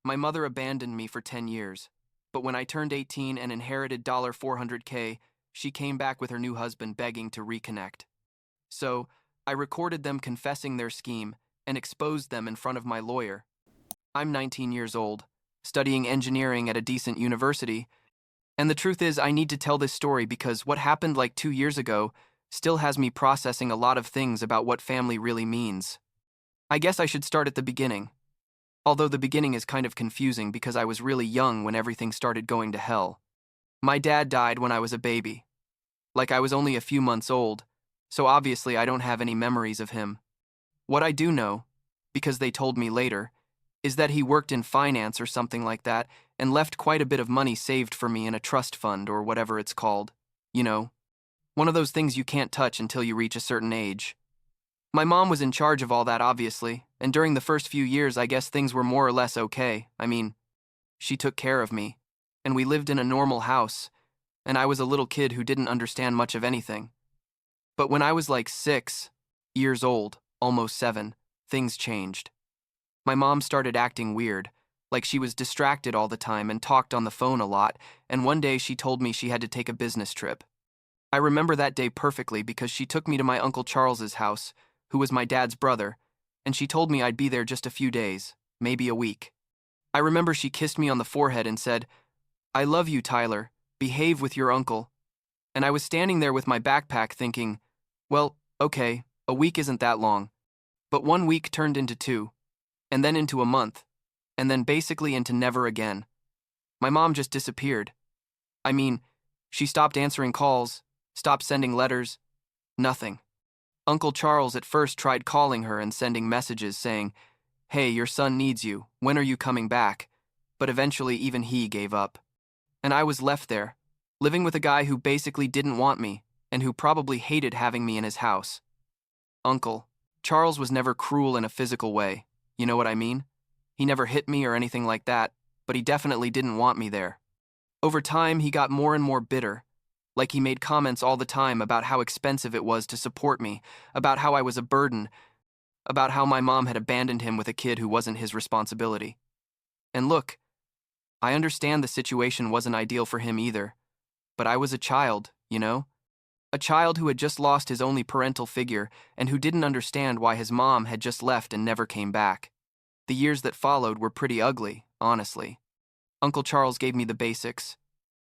My mother abandoned me for 10 years, but when I turned 18 and inherited $400K, she came back with her new husband begging to reconnect. So, I recorded them confessing their scheme and exposed them in front of my lawyer. I'm 19 years old, studying engineering at a decent university, and the truth is I need to tell this story because what happened like 2 years ago still has me processing a lot of things about what family really means. I guess I should start at the beginning. Although the beginning is kind of confusing because I was really young when everything started going to hell. My dad died when I was a baby. Like I was only a few months old, so obviously I don't have any memories of him. What I do know, because they told me later, is that he worked in finance or something like that and left quite a bit of money saved for me in a trust fund or whatever it's called. You know, one of those things you can't touch until you reach a certain age. My mom was in charge of all that, obviously, and during the first few years I guess things were more or less okay. I mean, she took care of me, and we lived in a normal house, and I was a little kid who didn't understand much of anything. But when I was like 6 years old, almost 7, things changed. My mom started acting weird, like she was distracted all the time and talked on the phone a lot, and one day she told me she had to take a business trip. I remember that day perfectly because she took me to my Uncle Charles's house, who was my dad's brother, and she told me I'd be there just a few days, maybe a week. I remember she kissed me on the forehead and said, "I love you, Tyler. Behave with your uncle." And I was standing there with my backpack thinking, well, okay, a week isn't that long. But 1 week turned into 2, and then into a month, and then basically into never again. My mom just disappeared. I mean, she stopped answering calls, stopped sending letters, nothing. Uncle Charles at first tried calling her and sending messages saying, "Hey, your son needs you. When are you coming back?" But eventually even he gave up. And I was left there, living with a guy who basically didn't want me and who probably hated having me in his house. Uncle Charles was never cruel in a physical way. You know what I mean? He never hit me or anything like that, but he definitely didn't want me there. Over time, he got more and more bitter. Like he made comments all the time about how expensive it was to support me, about how I was a burden, about how my mom had abandoned him with a kid who wasn't his responsibility. And look, I understand the situation wasn't ideal for him either, but I was a child, you know? A child who had just lost his only parental figure and who didn't understand why his mom had just left and never came back. The years that followed were pretty ugly, honestly. Uncle Charles gave me the basics: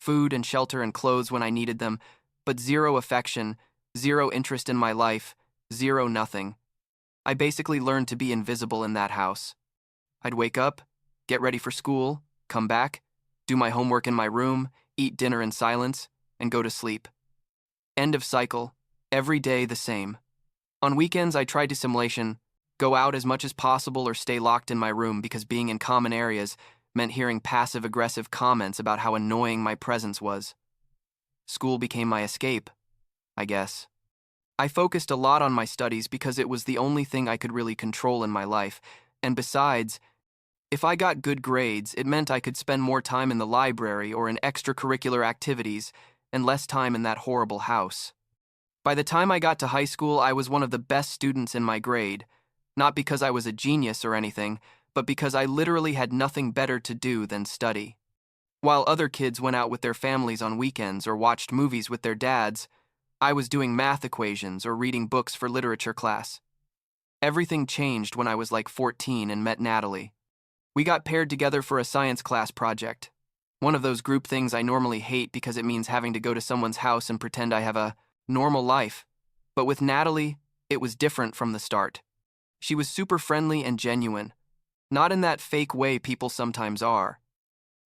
food and shelter and clothes when I needed them, but zero affection, zero interest in my life, zero nothing. I basically learned to be invisible in that house. I'd wake up, get ready for school, come back, do my homework in my room, eat dinner in silence, and go to sleep. End of cycle, every day the same. On weekends I tried dissimulation, go out as much as possible or stay locked in my room because being in common areas meant hearing passive-aggressive comments about how annoying my presence was. School became my escape, I guess. I focused a lot on my studies because it was the only thing I could really control in my life, and besides, if I got good grades, it meant I could spend more time in the library or in extracurricular activities and less time in that horrible house. By the time I got to high school, I was one of the best students in my grade, not because I was a genius or anything, but because I literally had nothing better to do than study. While other kids went out with their families on weekends or watched movies with their dads, I was doing math equations or reading books for literature class. Everything changed when I was like 14 and met Natalie. We got paired together for a science class project. One of those group things I normally hate because it means having to go to someone's house and pretend I have a normal life. But with Natalie, it was different from the start. She was super friendly and genuine, not in that fake way people sometimes are.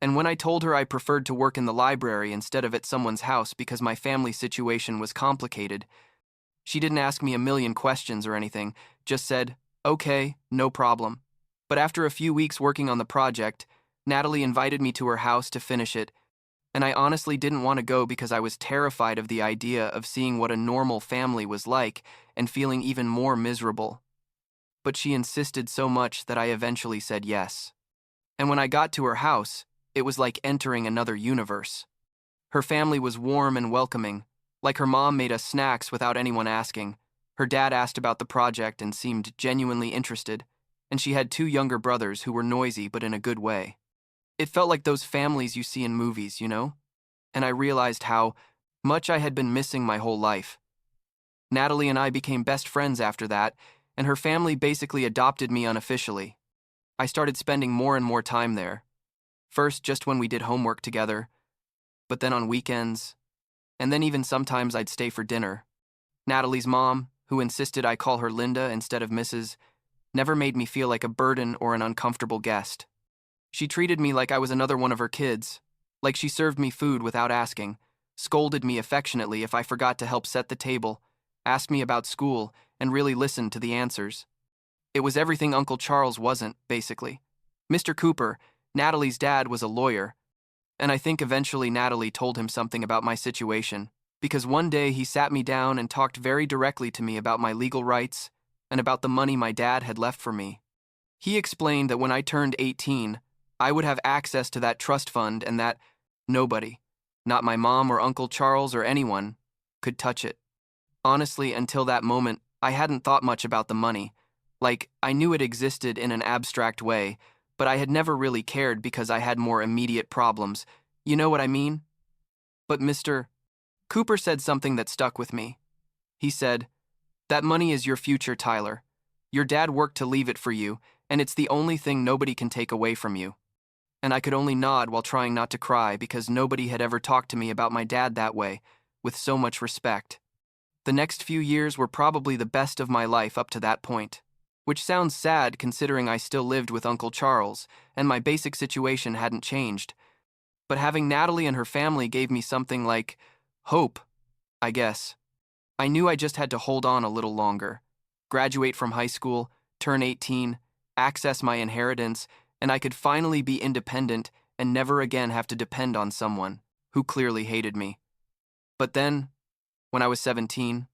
And when I told her I preferred to work in the library instead of at someone's house because my family situation was complicated, she didn't ask me a million questions or anything, just said, "Okay, no problem." But after a few weeks working on the project, Natalie invited me to her house to finish it, and I honestly didn't want to go because I was terrified of the idea of seeing what a normal family was like and feeling even more miserable. But she insisted so much that I eventually said yes. And when I got to her house, it was like entering another universe. Her family was warm and welcoming, like her mom made us snacks without anyone asking. Her dad asked about the project and seemed genuinely interested, and she had two younger brothers who were noisy but in a good way. It felt like those families you see in movies, you know? And I realized how much I had been missing my whole life. Natalie and I became best friends after that, and her family basically adopted me unofficially. I started spending more and more time there. First, just when we did homework together, but then on weekends, and then even sometimes I'd stay for dinner. Natalie's mom, who insisted I call her Linda instead of Mrs., never made me feel like a burden or an uncomfortable guest. She treated me like I was another one of her kids, like she served me food without asking, scolded me affectionately if I forgot to help set the table, asked me about school, and really listened to the answers. It was everything Uncle Charles wasn't, basically. Mr. Cooper, Natalie's dad, was a lawyer, and I think eventually Natalie told him something about my situation, because one day he sat me down and talked very directly to me about my legal rights and about the money my dad had left for me. He explained that when I turned 18, I would have access to that trust fund and that nobody, not my mom or Uncle Charles or anyone, could touch it. Honestly, until that moment, I hadn't thought much about the money. Like, I knew it existed in an abstract way, but I had never really cared because I had more immediate problems. You know what I mean? But Mr. Cooper said something that stuck with me. He said, "That money is your future, Tyler. Your dad worked to leave it for you, and it's the only thing nobody can take away from you." And I could only nod while trying not to cry because nobody had ever talked to me about my dad that way, with so much respect. The next few years were probably the best of my life up to that point, which sounds sad considering I still lived with Uncle Charles and my basic situation hadn't changed. But having Natalie and her family gave me something like hope, I guess. I knew I just had to hold on a little longer, graduate from high school, turn 18, access my inheritance, and I could finally be independent and never again have to depend on someone who clearly hated me. But then, when I was 17,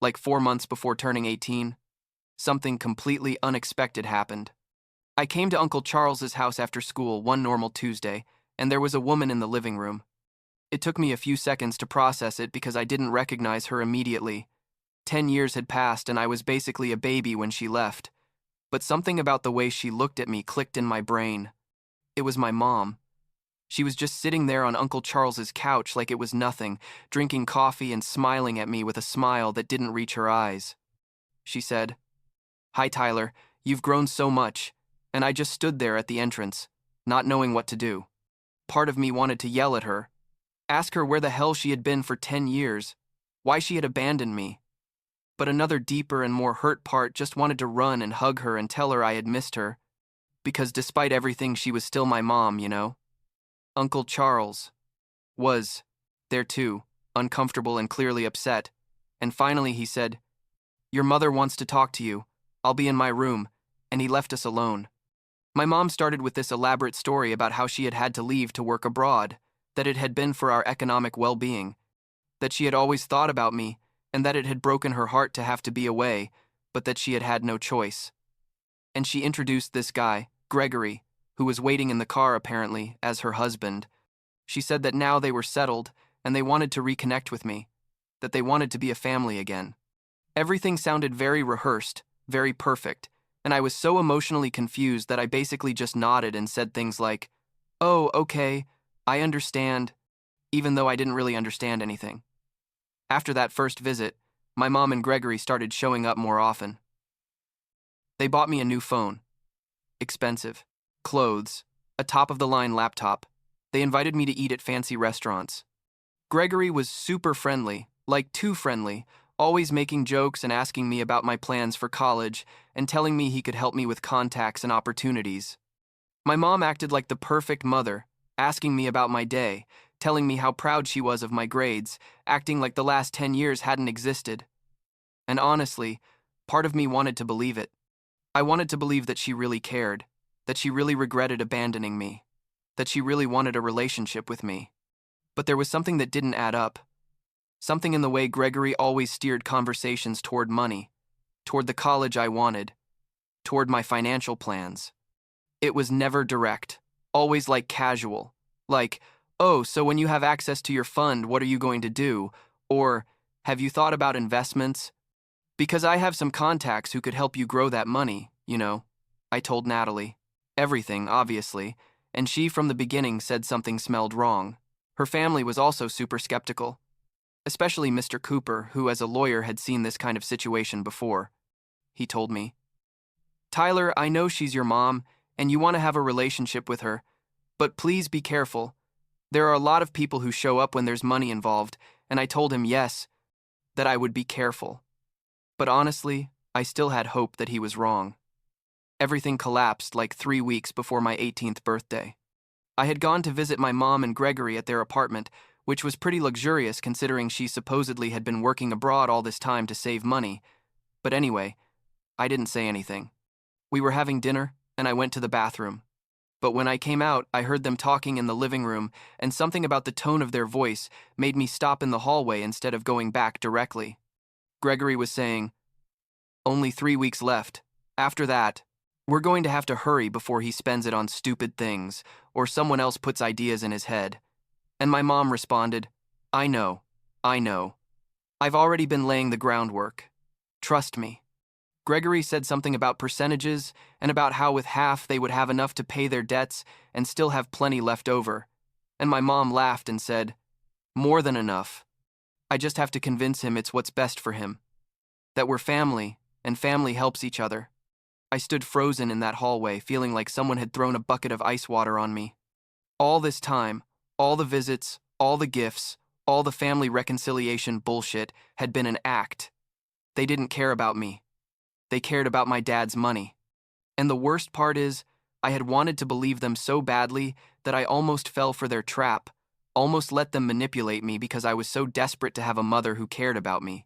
like 4 months before turning 18, something completely unexpected happened. I came to Uncle Charles's house after school one normal Tuesday, and there was a woman in the living room. It took me a few seconds to process it because I didn't recognize her immediately. 10 years had passed and I was basically a baby when she left. But something about the way she looked at me clicked in my brain. It was my mom. She was just sitting there on Uncle Charles's couch like it was nothing, drinking coffee and smiling at me with a smile that didn't reach her eyes. She said, "Hi, Tyler, you've grown so much," and I just stood there at the entrance, not knowing what to do. Part of me wanted to yell at her, ask her where the hell she had been for 10 years, why she had abandoned me. But another deeper and more hurt part just wanted to run and hug her and tell her I had missed her, because despite everything she was still my mom, you know? Uncle Charles was there too, uncomfortable and clearly upset, and finally he said, "Your mother wants to talk to you. I'll be in my room," and he left us alone. My mom started with this elaborate story about how she had had to leave to work abroad, that it had been for our economic well-being, that she had always thought about me, and that it had broken her heart to have to be away, but that she had had no choice. And she introduced this guy, Gregory, who was waiting in the car apparently, as her husband. She said that now they were settled, and they wanted to reconnect with me, that they wanted to be a family again. Everything sounded very rehearsed, very perfect, and I was so emotionally confused that I basically just nodded and said things like, "Oh, okay, I understand," even though I didn't really understand anything. After that first visit, my mom and Gregory started showing up more often. They bought me a new phone. Expensive. Clothes. A top-of-the-line laptop. They invited me to eat at fancy restaurants. Gregory was super friendly, like too friendly, always making jokes and asking me about my plans for college and telling me he could help me with contacts and opportunities. My mom acted like the perfect mother, asking me about my day, telling me how proud she was of my grades, acting like the last 10 years hadn't existed. And honestly, part of me wanted to believe it. I wanted to believe that she really cared, that she really regretted abandoning me, that she really wanted a relationship with me. But there was something that didn't add up. Something in the way Gregory always steered conversations toward money, toward the college I wanted, toward my financial plans. It was never direct, always like casual, like, "Oh, so when you have access to your fund, what are you going to do?" Or, "Have you thought about investments? Because I have some contacts who could help you grow that money, you know." I told Natalie. Everything, obviously, and she from the beginning said something smelled wrong. Her family was also super skeptical, especially Mr. Cooper, who as a lawyer had seen this kind of situation before. He told me, "Tyler, I know she's your mom, and you want to have a relationship with her, but please be careful. There are a lot of people who show up when there's money involved," and I told him yes, that I would be careful. But honestly, I still had hope that he was wrong. Everything collapsed like 3 weeks before my 18th birthday. I had gone to visit my mom and Gregory at their apartment, which was pretty luxurious considering she supposedly had been working abroad all this time to save money. But anyway, I didn't say anything. We were having dinner, and I went to the bathroom. But when I came out, I heard them talking in the living room, and something about the tone of their voice made me stop in the hallway instead of going back directly. Gregory was saying, "Only 3 weeks left. After that, we're going to have to hurry before he spends it on stupid things, or someone else puts ideas in his head." And my mom responded, I know. I've already been laying the groundwork. Trust me." Gregory said something about percentages and about how with half they would have enough to pay their debts and still have plenty left over. And my mom laughed and said, "More than enough. I just have to convince him it's what's best for him. That we're family, and family helps each other." I stood frozen in that hallway, feeling like someone had thrown a bucket of ice water on me. All this time, all the visits, all the gifts, all the family reconciliation bullshit had been an act. They didn't care about me. They cared about my dad's money. And the worst part is, I had wanted to believe them so badly that I almost fell for their trap, almost let them manipulate me because I was so desperate to have a mother who cared about me.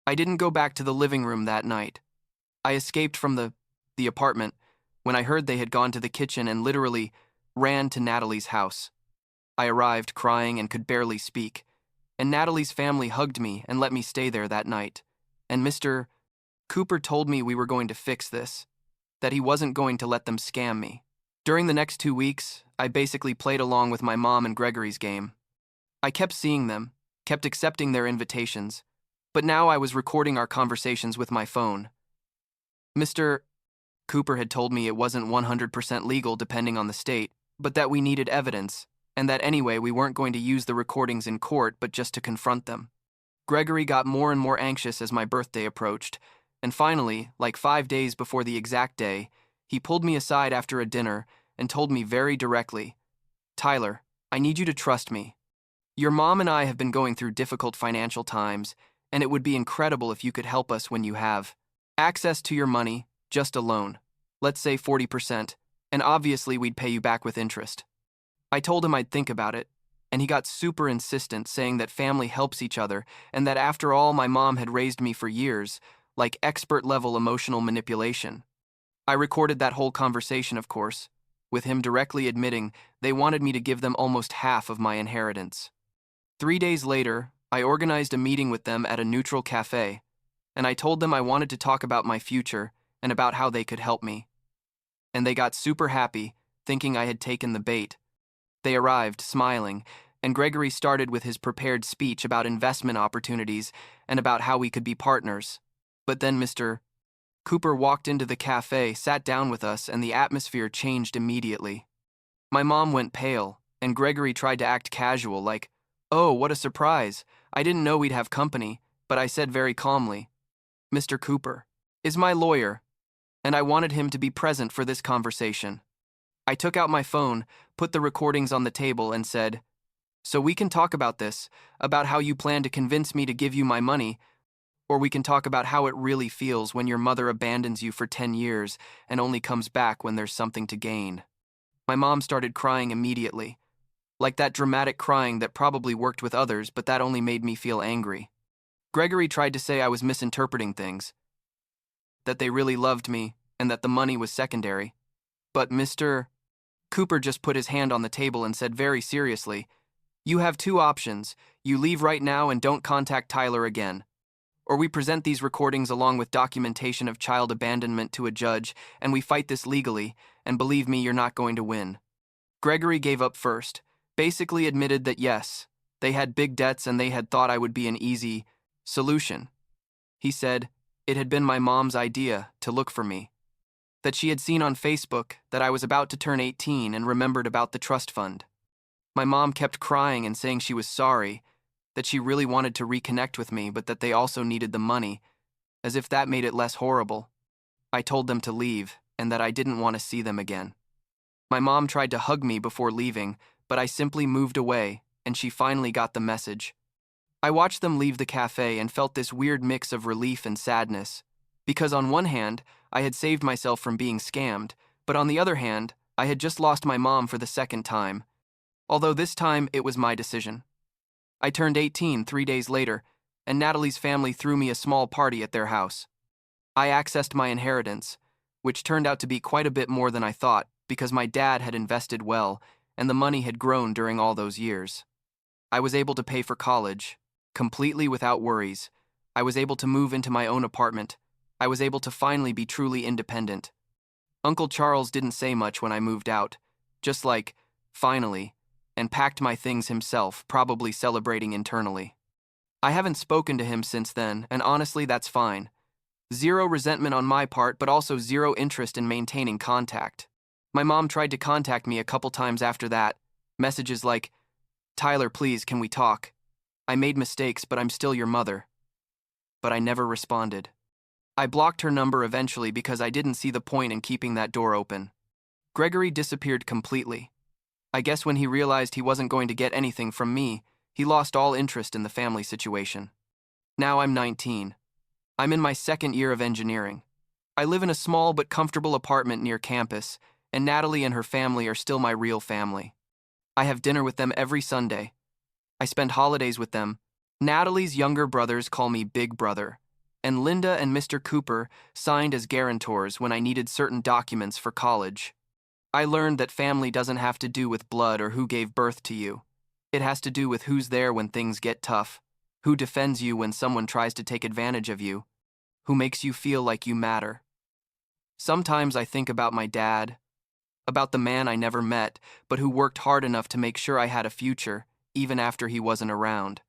I didn't go back to the living room that night. I escaped from the apartment when I heard they had gone to the kitchen and literally ran to Natalie's house. I arrived crying and could barely speak, and Natalie's family hugged me and let me stay there that night. And Mr. Cooper told me we were going to fix this, that he wasn't going to let them scam me. During the next 2 weeks, I basically played along with my mom and Gregory's game. I kept seeing them, kept accepting their invitations, but now I was recording our conversations with my phone. Mr. Cooper had told me it wasn't 100% legal depending on the state, but that we needed evidence, and that anyway we weren't going to use the recordings in court but just to confront them. Gregory got more and more anxious as my birthday approached, and finally, like 5 days before the exact day, he pulled me aside after a dinner and told me very directly, "Tyler, I need you to trust me. Your mom and I have been going through difficult financial times, and it would be incredible if you could help us when you have access to your money, just a loan. Let's say 40%, and obviously we'd pay you back with interest." I told him I'd think about it, and he got super insistent, saying that family helps each other, and that after all my mom had raised me for years, like expert-level emotional manipulation. I recorded that whole conversation, of course, with him directly admitting they wanted me to give them almost half of my inheritance. 3 days later, I organized a meeting with them at a neutral cafe, and I told them I wanted to talk about my future and about how they could help me. And they got super happy, thinking I had taken the bait. They arrived, smiling, and Gregory started with his prepared speech about investment opportunities and about how we could be partners. But then Mr. Cooper walked into the cafe, sat down with us, and the atmosphere changed immediately. My mom went pale, and Gregory tried to act casual, like, "Oh, what a surprise. I didn't know we'd have company," but I said very calmly, "Mr. Cooper is my lawyer, and I wanted him to be present for this conversation." I took out my phone, put the recordings on the table, and said, "So we can talk about this, about how you plan to convince me to give you my money, or we can talk about how it really feels when your mother abandons you for 10 years and only comes back when there's something to gain." My mom started crying immediately, like that dramatic crying that probably worked with others, but that only made me feel angry. Gregory tried to say I was misinterpreting things, that they really loved me, and that the money was secondary. But Mr. Cooper just put his hand on the table and said very seriously, "You have 2 options. You leave right now and don't contact Tyler again. Or we present these recordings along with documentation of child abandonment to a judge, and we fight this legally, and believe me, you're not going to win." Gregory gave up first, basically admitted that yes, they had big debts and they had thought I would be an easy solution. He said, "It had been my mom's idea to look for me." that she had seen on Facebook that I was about to turn 18 and remembered about the trust fund. My mom kept crying and saying she was sorry, that she really wanted to reconnect with me, but that they also needed the money, as if that made it less horrible. I told them to leave and that I didn't want to see them again. My mom tried to hug me before leaving, but I simply moved away, and she finally got the message. I watched them leave the cafe and felt this weird mix of relief and sadness, because on one hand, I had saved myself from being scammed, but on the other hand, I had just lost my mom for the second time, although this time it was my decision. I turned 18 3 days later, and Natalie's family threw me a small party at their house. I accessed my inheritance, which turned out to be quite a bit more than I thought, because my dad had invested well, and the money had grown during all those years. I was able to pay for college, completely without worries. I was able to move into my own apartment. I was able to finally be truly independent. Uncle Charles didn't say much when I moved out, just like, finally, and packed my things himself, probably celebrating internally. I haven't spoken to him since then, and honestly, that's fine. Zero resentment on my part, but also zero interest in maintaining contact. My mom tried to contact me a couple times after that, messages like, "Tyler, please, can we talk? I made mistakes, but I'm still your mother." But I never responded. I blocked her number eventually because I didn't see the point in keeping that door open. Gregory disappeared completely. I guess when he realized he wasn't going to get anything from me, he lost all interest in the family situation. Now I'm 19. I'm in my second year of engineering. I live in a small but comfortable apartment near campus, and Natalie and her family are still my real family. I have dinner with them every Sunday. I spend holidays with them. Natalie's younger brothers call me Big Brother, and Linda and Mr. Cooper signed as guarantors when I needed certain documents for college. I learned that family doesn't have to do with blood or who gave birth to you. It has to do with who's there when things get tough, who defends you when someone tries to take advantage of you, who makes you feel like you matter. Sometimes I think about my dad, about the man I never met, but who worked hard enough to make sure I had a future, even after he wasn't around.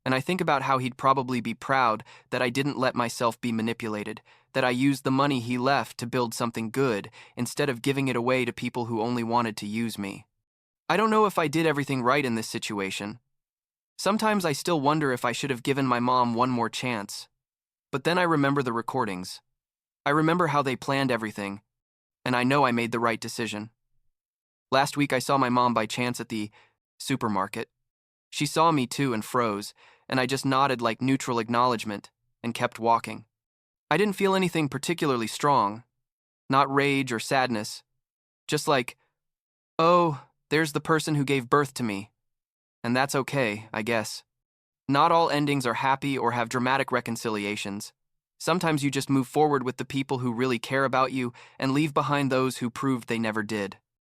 And I think about how he'd probably be proud that I didn't let myself be manipulated, that I used the money he left to build something good instead of giving it away to people who only wanted to use me. I don't know if I did everything right in this situation. Sometimes I still wonder if I should have given my mom one more chance. But then I remember the recordings. I remember how they planned everything, and I know I made the right decision. Last week I saw my mom by chance at the supermarket. She saw me too and froze, and I just nodded like neutral acknowledgement and kept walking. I didn't feel anything particularly strong, not rage or sadness, just like, oh, there's the person who gave birth to me. And that's okay, I guess. Not all endings are happy or have dramatic reconciliations. Sometimes you just move forward with the people who really care about you and leave behind those who proved they never did.